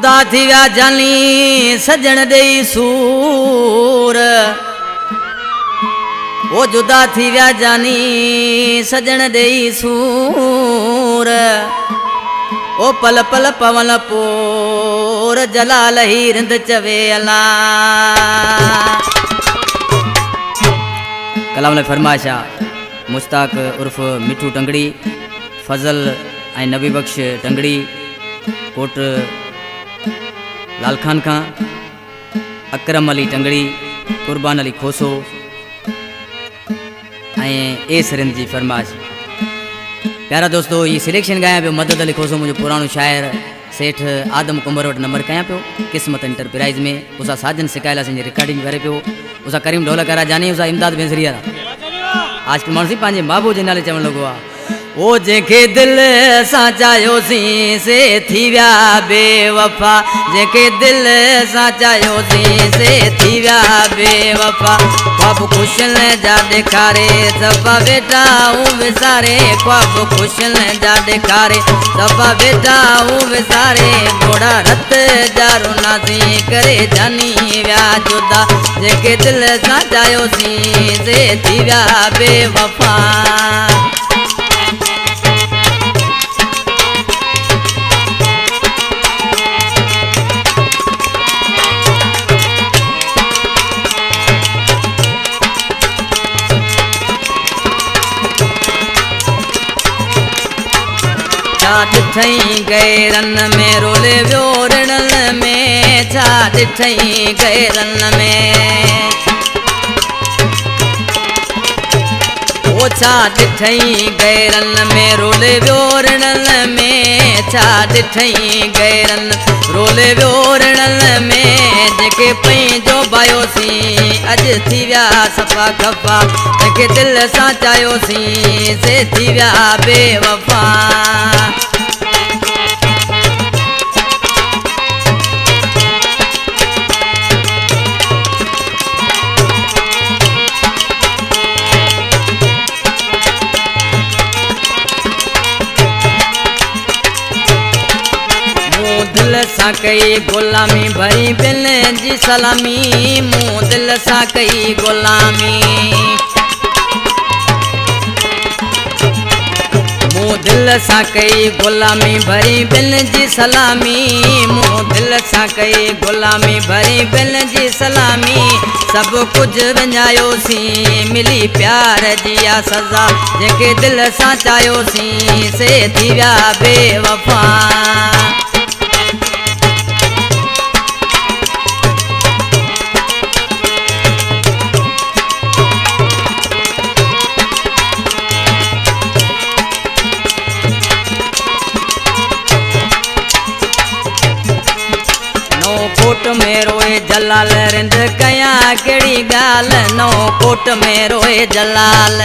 जुदा थी विया जानी सजण ॾेई सूर ओ जुदा थी विया जानी सजण ॾेई सूर ओ पल पल पवन पोर जलाल ही रिंद चवे अला। कलाम ने फरमाशा मुश्ताक उर्फ मिठू टंगड़ी फजल ऐं नबी बख्श टंगड़ी कोट लालखान खां अकरम अली टंगड़ी कुर्बान अली खोसो ऐं ए सरिंद जी फरमाश। प्यारा दोस्तों ये सिलेक्शन गाया पियो मदद अली खोसो मुझे पुरानो शायर सेठ आदम कुंबर वटि नंबर कया पियो क़िस्मत एंटरप्राइज में उसा साजन सिकायला सिंह रिकॉर्डिंग करे पियो उसा करीम ढोलक वारा जानी उसा इमदाद बेंसरी वारा आज मानसी पंहिंजे बाबू जे नाले चवण लॻो आहे ओ जेके दिल सां चाहियोसी से थी विया बेवफा जेके दिल सां चाहियोसी से थी विया बेवफा ख्वाब खुशन जा ॾेखारे सफ़ा वेठा हूं विसारे ख्वाब खुशन जा ॾेखारे सफ़ा वेठा हूं विसारे घोड़ा रत जा रुनासी करे जानी विया जुदा जेके दिल सां चाहियोसी से थी विया बेवफा। ॾिठई गैरन में रोले वियो रिणन में छा ॾिठई गैरन में ओ छा ॾिठई गैरन में रोले वियो रिणन में छा ॾिठई गैरन रोले वियो रिणन में जेके पंहिंजो बायोसी अॼु थी विया सफ़ा खफ़ा जेके दिल सां चाहियोसी से थी विया बेवफा। दिल सां कई गुलामी भई बिन जी सलामी मूं दिल सां कई गुलामी मूं दिल सां कई गुलामी भरी बिन जी सलामी मूं दिल सां कई गुलामी भरी बिन जी सलामी सभु कुझु विञायोसी मिली प्यार जी आ सज़ा जेके दिल सां चाहियोसी से थी विया बेवफा। कोट में रोए जलाल रिंद कया कहिड़ी ॻाल्हि नौ कोट में रोए जलाल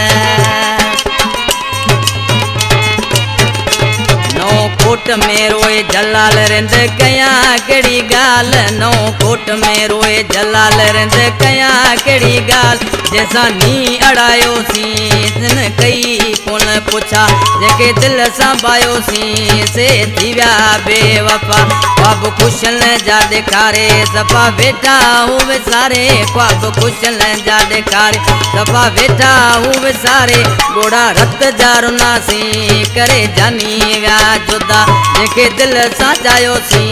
नौ कोट में रोए जलाल रिंद कया कहिड़ी ॻाल्हि नौ कोट में रोए जलाल रिंद कया कहिड़ी ॻाल्हि जैसा नी अड़ायोसी दिन कई कोन पुछा जेके दिल सां बायोसी से थी विया बेवफा ख्वाब खुशन जा ॾेखारे सफ़ा वेठा हूं विसारे ख्वाब खुशन जा ॾेखारे सफ़ा वेठा हूं विसारे घोड़ा रत जा रुनासी करे जानी विया जुदा जेके दिल सां चाहियोसी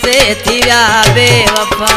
से थी विया बेवफा।